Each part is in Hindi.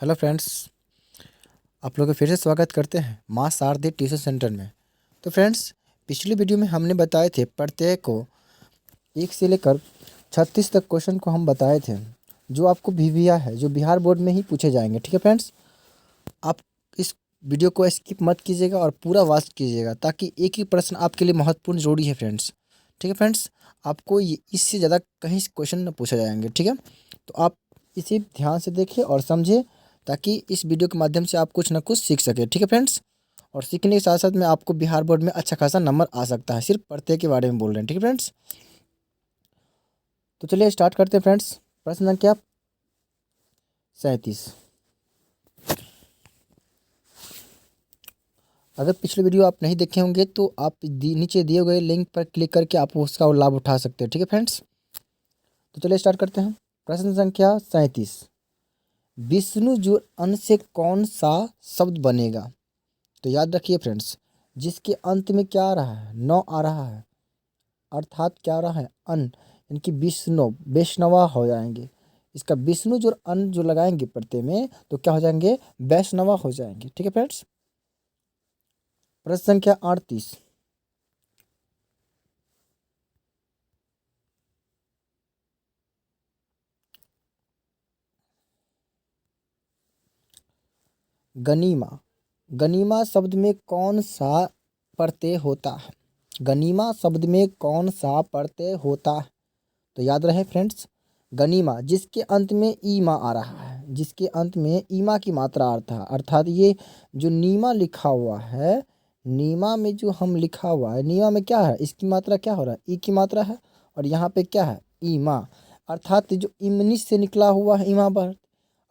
Hello friends. आप लोग का फिर से स्वागत करते हैं माँ शारदे ट्यूशन सेंटर में। तो फ्रेंड्स, पिछली वीडियो में हमने बताए थे प्रत्येक को 1 से लेकर 36 तक क्वेश्चन को हम बताए थे, जो आपको वीविया है, जो बिहार बोर्ड में ही पूछे जाएंगे। ठीक है फ्रेंड्स, आप इस वीडियो को स्किप मत कीजिएगा और पूरा वॉच कीजिएगा, ताकि एक ही प्रश्न आपके लिए महत्वपूर्ण जरूरी है फ्रेंड्स। ठीक है फ्रेंड्स, आपको इससे ज़्यादा कहीं क्वेश्चन न पूछे जाएंगे। ठीक है, तो आप इसे ध्यान से देखिए और समझिए, ताकि इस वीडियो के माध्यम से आप कुछ ना कुछ सीख सके। ठीक है फ्रेंड्स, और सीखने के साथ साथ में आपको बिहार बोर्ड में अच्छा खासा नंबर आ सकता है। सिर्फ प्रत्यय के बारे में बोल रहे हैं। ठीक है फ्रेंड्स, तो चलिए स्टार्ट करते हैं फ्रेंड्स। प्रश्न संख्या 37। अगर पिछले वीडियो आप नहीं देखे होंगे तो आप नीचे दिए गए लिंक पर क्लिक करके आप उसका लाभ उठा सकते हैं। ठीक है फ्रेंड्स, तो चलिए स्टार्ट करते हैं। प्रश्न संख्या 37। विष्णु जो अन्न से कौन सा शब्द बनेगा? तो याद रखिए फ्रेंड्स, जिसके अंत में क्या आ रहा है? नौ आ रहा है, अर्थात क्या आ रहा है? अन्न, इनकी विष्णु वैष्णवा हो जाएंगे। इसका विष्णु जो अन्न जो लगाएंगे प्रत्यय में, तो क्या हो जाएंगे? वैष्णवा हो जाएंगे। ठीक है फ्रेंड्स, प्रश्न संख्या 38। गनीमा, गनीमा शब्द में कौन सा प्रत्यय होता है? गनीमा शब्द में कौन सा प्रत्यय होता है? तो याद रहे फ्रेंड्स, गनीमा जिसके अंत में ईमा आ रहा है, जिसके अंत में ईमा की मात्रा आता है, अर्थात ये जो नीमा लिखा हुआ है, नीमा में जो हम लिखा हुआ है, नीमा में क्या है? इसकी मात्रा क्या हो रहा है? ई की मात्रा है। और यहाँ पे क्या है? ईमा, अर्थात जो इमनी से निकला हुआ है ईमा पर,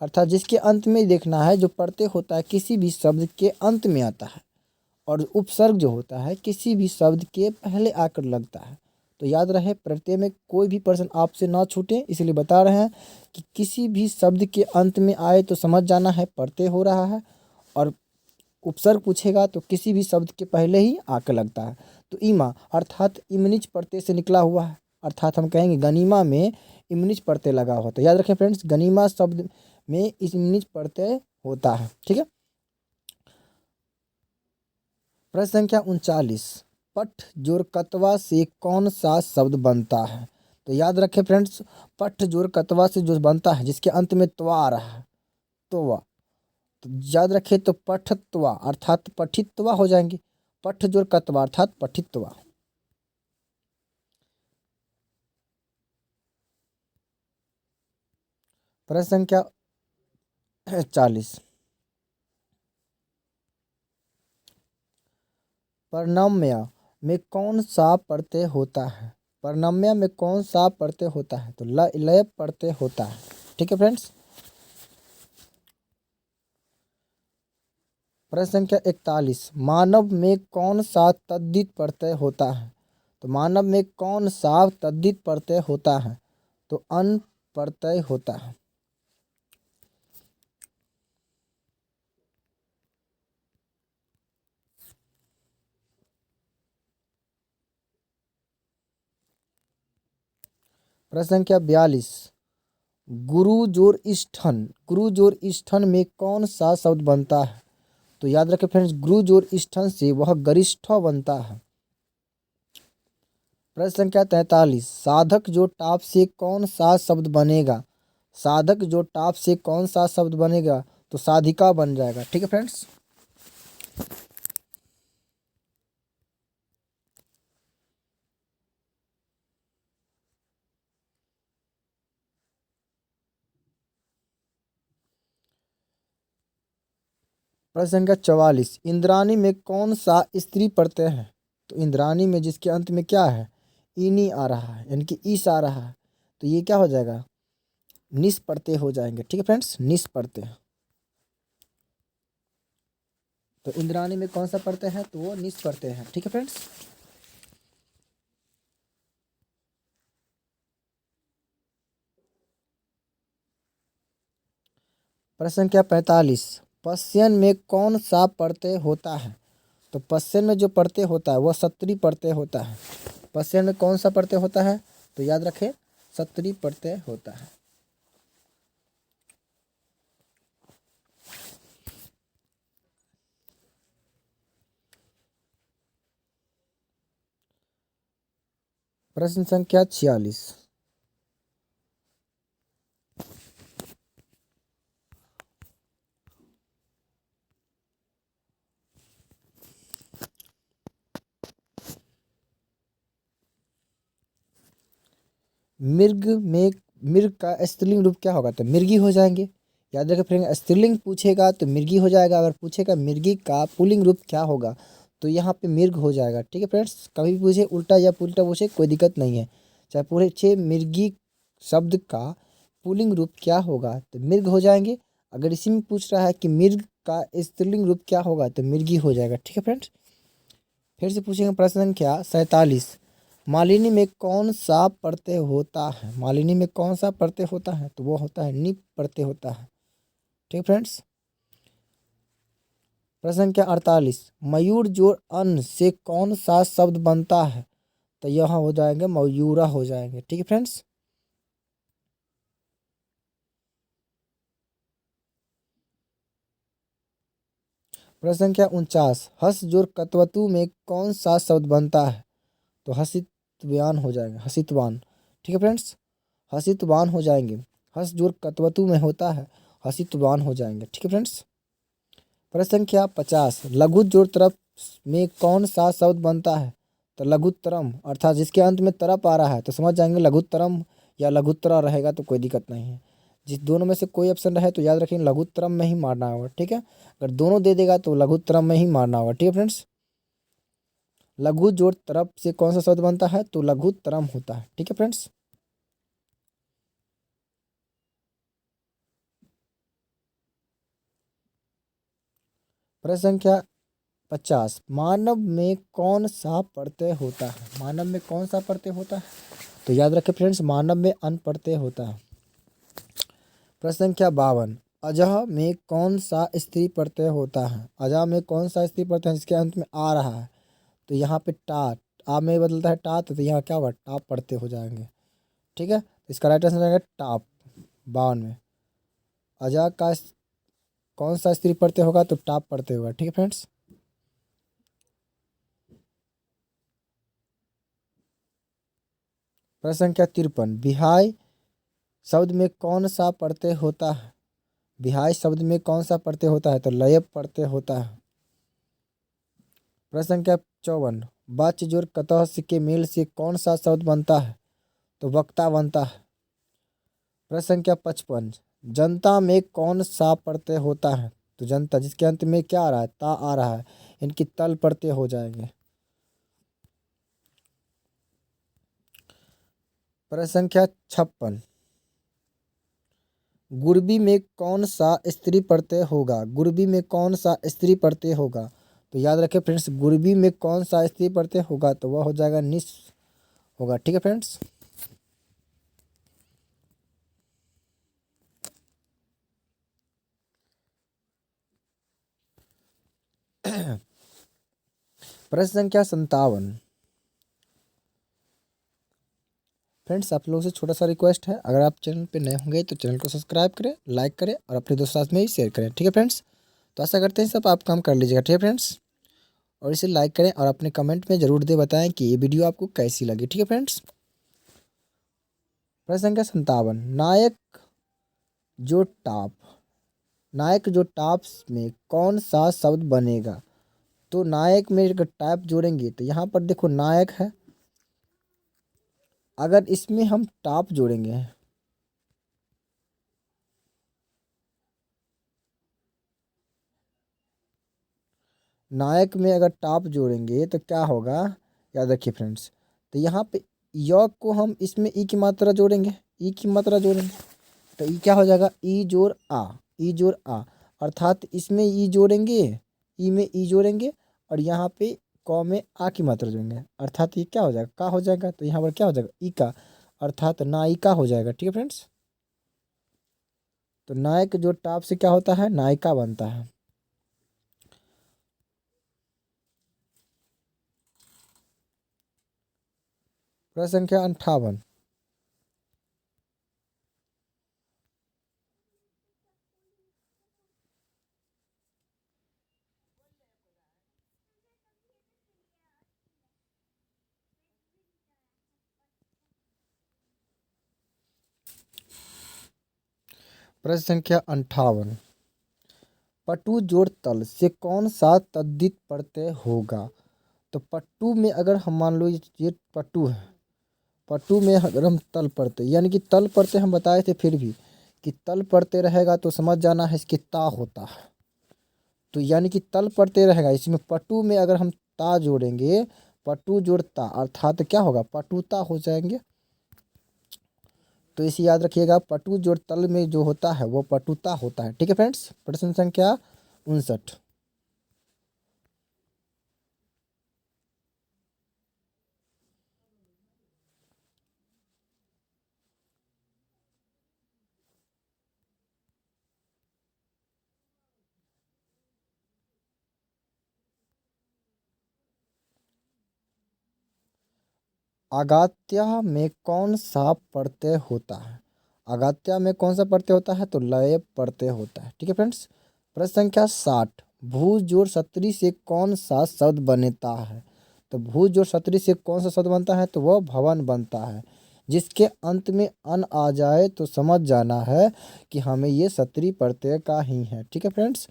अर्थात जिसके अंत में देखना है, जो प्रत्यय होता है किसी भी शब्द के अंत में आता है, और उपसर्ग जो होता है किसी भी शब्द के पहले आकर लगता है। तो याद रहे, प्रत्यय में कोई भी प्रश्न आपसे ना छूटे, इसलिए बता रहे हैं कि किसी भी शब्द के अंत में आए तो समझ जाना है प्रत्यय हो रहा है, और उपसर्ग पूछेगा तो किसी भी शब्द के पहले ही आकर लगता है। तो ईमा अर्थात इमनिज प्रत्यय से निकला हुआ है, अर्थात हम कहेंगे गनीमा में इमनिज प्रत्यय लगा हुआ। तो याद रखें फ्रेंड्स, गनीमा शब्द में इमनिज प्रत्यय होता है। ठीक है, प्रश्न संख्या 39। पठ जोड़ कतवा से कौन सा शब्द बनता है? तो याद रखें फ्रेंड्स, पठ जोड़ कतवा से जो बनता है, जिसके अंत में त्वा आ रहा है, त्वा, तो याद रखें, तो पठत्वा अर्थात पठित्वा हो जाएंगे। पठ जोड़ कतवा अर्थात पठित्वा। प्रश्न संख्या 40। परनम्य में कौन सा प्रत्यय होता है? परनम्य में कौन सा प्रत्यय होता है? तो लय प्रत्यय होता है। ठीक है फ्रेंड्स, प्रश्न संख्या 41। मानव में कौन सा तद्धित प्रत्यय होता है? तो मानव में कौन सा तद्धित प्रत्यय होता है? तो अन प्रत्यय होता है। प्रश्न संख्या 42। गुरु जोर स्ठन, गुरु जोर स्ठन में कौन सा शब्द बनता है? तो याद रखें फ्रेंड्स, गुरु जोर स्ठन से वह गरिष्ठ बनता है। प्रश्न संख्या 43। साधक जो टाप से कौन सा शब्द बनेगा? साधक जो टाप से कौन सा शब्द बनेगा? तो साधिका बन जाएगा। ठीक है फ्रेंड्स, प्रश्न संख्या 44। इंद्राणी में कौन सा स्त्री प्रत्यय है? तो इंद्राणी में जिसके अंत में क्या है? इनी आ रहा है, यानी कि ईस आ रहा है, तो ये क्या हो जाएगा? निस प्रत्यय हो जाएंगे। ठीक है फ्रेंड्स, निस प्रत्यय। तो इंद्राणी में कौन सा प्रत्यय है? तो वो निस प्रत्यय है। ठीक है फ्रेंड्स, प्रश्न संख्या 45। पश्यन में कौन सा प्रत्यय होता है? तो पश्चिम में जो प्रत्यय होता है वह सत्री प्रत्यय होता है। पश्चिम में कौन सा प्रत्यय होता है? तो याद रखें, सत्री प्रत्यय होता है। प्रश्न संख्या 46। मिर्ग का स्त्रीलिंग रूप क्या होगा? तो मिर्गी हो जाएंगे। याद रखें फ्रेंड, स्त्रीलिंग पूछेगा तो मिर्गी हो जाएगा। अगर पूछेगा मिर्गी का पुल्लिंग रूप क्या होगा तो यहाँ पे मिर्ग हो जाएगा। ठीक है फ्रेंड्स, कभी भी पूछे उल्टा या पुल्टा पूछे कोई दिक्कत नहीं है। चाहे पूछे मिर्गी शब्द का पुल्लिंग रूप क्या होगा तो मिर्ग हो जाएंगे। अगर इसी में पूछ रहा है कि मिर्ग का स्त्रीलिंग रूप क्या होगा तो मिर्गी हो जाएगा। ठीक है फ्रेंड्स, फिर से पूछेंगे प्रश्न संख्या 47। मालिनी में कौन सा प्रत्यय होता है? मालिनी में कौन सा प्रत्यय होता है? तो वो होता है निप प्रत्यय होता है। ठीक फ्रेंड्स, प्रश्न संख्या 48। मयूर जोड़ अन्न से कौन सा शब्द बनता है? तो यहाँ हो जाएंगे मयूरा हो जाएंगे। ठीक है फ्रेंड्स, प्रश्न संख्या 49। हस जोड़ कतवतु में कौन सा शब्द बनता है? तो हसितवान हो जाएगा, हसितवान। ठीक है फ्रेंड्स, हसितवान हो जाएंगे। हस जोड़ कतवतु में होता है, हसितवान हो जाएंगे। ठीक है फ्रेंड्स, प्रश्न संख्या 50। लघु जोड़ तरफ में कौन सा शब्द बनता है? तो लघुत्तरम, अर्थात जिसके अंत में तरप आ रहा है तो समझ जाएंगे लघुत्तरम या लघुत्तरा रहेगा तो कोई दिक्कत नहीं है। जिस दोनों में से कोई ऑप्शन रहे तो याद रखें लघुत्तरम में ही मारना होगा। ठीक है, अगर दोनों दे देगा तो लघुत्तरम में ही मारना होगा। ठीक है फ्रेंड्स, लघु जोड़ तरफ से कौन सा शब्द बनता है? तो लघुत्तरम होता है। ठीक है फ्रेंड्स, प्रश्न संख्या 50। मानव में कौन सा प्रत्यय होता है? मानव में कौन सा प्रत्यय होता है? तो याद रखें फ्रेंड्स, मानव में अन प्रत्यय होता है। प्रश्न संख्या 52। अजह में कौन सा स्त्री प्रत्यय होता है? अजह में कौन सा स्त्री प्रत्यय है जिसके अंत में आ रहा है? तो यहाँ पे टा, आ में बदलता है टा, तो यहाँ क्या होगा? टाप प्रत्यय हो जाएंगे। ठीक है, तो इसका राइट आंसर रहेगा टाप। 52 में अजह का कौन सा स्त्री प्रत्यय होगा? तो टाप प्रत्यय होगा। ठीक है फ्रेंड्स, प्रश्न संख्या 53। बिहाय शब्द में कौन सा प्रत्यय होता है? बिहाय शब्द में कौन सा प्रत्यय होता है? तो लय प्रत्यय होता है। प्रश्न संख्या 54। वाच्य जोड़ कतः से के मेल से कौन सा शब्द बनता है? तो वक्ता बनता है। प्रश्न संख्या 55। जनता में कौन सा प्रत्यय होता है? तो जनता जिसके अंत में क्या आ रहा है? ता आ रहा है, इनकी तल प्रत्यय हो जाएंगे। प्रश्न संख्या 56। गुरबी में कौन सा स्त्री प्रत्यय होगा? गुरबी में कौन सा स्त्री प्रत्यय होगा? तो याद रखें फ्रेंड्स, गुरबी में कौन सा स्त्री प्रत्यय होगा? तो वह हो जाएगा निस होगा। ठीक है फ्रेंड्स, प्रश्न संख्या 57। फ्रेंड्स, आप लोगों से छोटा सा रिक्वेस्ट है, अगर आप चैनल पे नए होंगे तो चैनल को सब्सक्राइब करें, लाइक करें और अपने दोस्तों के साथ में भी शेयर करें। ठीक है फ्रेंड्स, तो आशा करते हैं सब आप काम कर लीजिएगा। ठीक है फ्रेंड्स, और इसे लाइक करें और अपने कमेंट में जरूर दे बताएं कि ये वीडियो आपको कैसी लगी। ठीक है फ्रेंड्स, प्रश्न संख्या 57। जो टाप नायक जो टाप्स में कौन सा शब्द बनेगा? तो नायक में अगर टाइप जोड़ेंगे तो यहाँ पर देखो नायक है, अगर इसमें हम टाप जोड़ेंगे, नायक में अगर टाप जोड़ेंगे तो क्या होगा? याद रखिए फ्रेंड्स, तो यहाँ पे य को हम इसमें ई की मात्रा जोड़ेंगे, ई की मात्रा जोड़ेंगे तो ई क्या हो जाएगा? ई जोड़ आ, ई जोड़ आ, अर्थात इसमें ई जोड़ेंगे, ई में ई जोड़ेंगे और यहाँ पे क में आ की मात्रा जोड़ेंगे, अर्थात ये क्या हो जाएगा? का हो जाएगा। तो यहाँ पर क्या हो जाएगा? ई का, अर्थात नायिका हो जाएगा। ठीक है फ्रेंड्स, तो नायक जो टाप से क्या होता है? नायिका बनता है। प्रश्न संख्या 58। प्रश्न संख्या 58, पटु जोड़ तल से कौन सा तद्धित प्रत्यय होगा। तो पट्टू में अगर हम मान लो ये पट्टू है, पट्टू में अगर हम तल प्रत्यय यानी कि तल प्रत्यय हम बताए थे, फिर भी कि तल प्रत्यय रहेगा तो समझ जाना है इसके ता होता है। तो यानी कि तल प्रत्यय रहेगा इसमें, पट्टू में अगर हम ता जोड़ेंगे, पट्टू जोड़ ता अर्थात क्या होगा, पटुता हो जाएंगे। तो इसे याद रखिएगा, पटु जोड़ तल में जो होता है वो पटुता होता है। ठीक है फ्रेंड्स। प्रश्न संख्या 59, आगात्या में कौन सा प्रत्यय होता है। आगात्या में कौन सा प्रत्यय होता है, तो लय प्रत्यय होता है। ठीक है फ्रेंड्स। प्रश्न संख्या 60, भू जोड़ सत्री से कौन सा शब्द बनता है। तो भू जोड़ सत्री से कौन सा शब्द बनता है, तो वह भवन बनता है। जिसके अंत में अन आ जाए तो समझ जाना है कि हमें ये सत्री प्रत्यय का ही है। ठीक है फ्रेंड्स।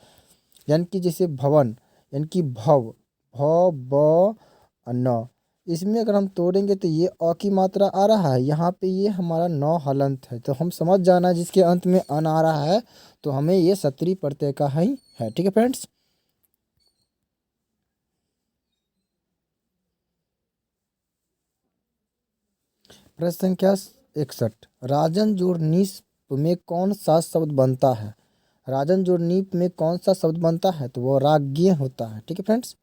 यानी कि जैसे भवन यानी कि भव, भ ब न, इसमें अगर हम तोड़ेंगे तो ये अ की मात्रा आ रहा है, यहाँ पे ये हमारा नौ हलंत है, तो हम समझ जाना जिसके अंत में अन आ रहा है तो हमें ये सत्री प्रत्यय का ही है। ठीक है फ्रेंड्स। प्रश्न संख्या 61, राजन जोड़ नीस में कौन सा शब्द बनता है। राजन जोड़ नीप में कौन सा शब्द बनता है, तो वो राग्ञ होता है। ठीक है फ्रेंड्स।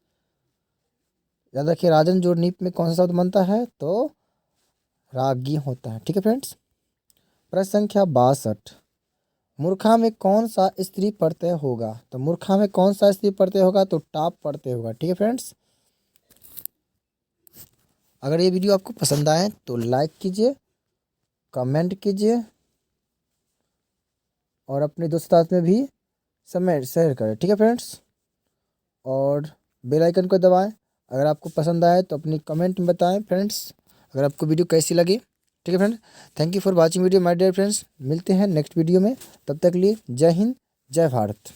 याद रखिए, राजन जोड़ नीप में कौन सा शब्द बनता है, तो रागी होता है। ठीक है फ्रेंड्स। प्रश्न संख्या 62, मूर्खा में कौन सा स्त्री प्रत्यय होगा। तो मूर्खा में कौन सा स्त्री प्रत्यय होगा, तो टाप प्रत्यय होगा। ठीक है फ्रेंड्स। अगर ये वीडियो आपको पसंद आए तो लाइक कीजिए, कमेंट कीजिए और अपने दोस्तों साथ में भी समय शेयर करें। ठीक है फ्रेंड्स। और बेल आइकन को दबाएं। अगर आपको पसंद आए तो अपनी कमेंट में बताएं फ्रेंड्स, अगर आपको वीडियो कैसी लगी। ठीक है friends. Thank you for watching video my dear friends. मिलते हैं नेक्स्ट वीडियो में, तब तक के लिए जय हिंद, जय भारत।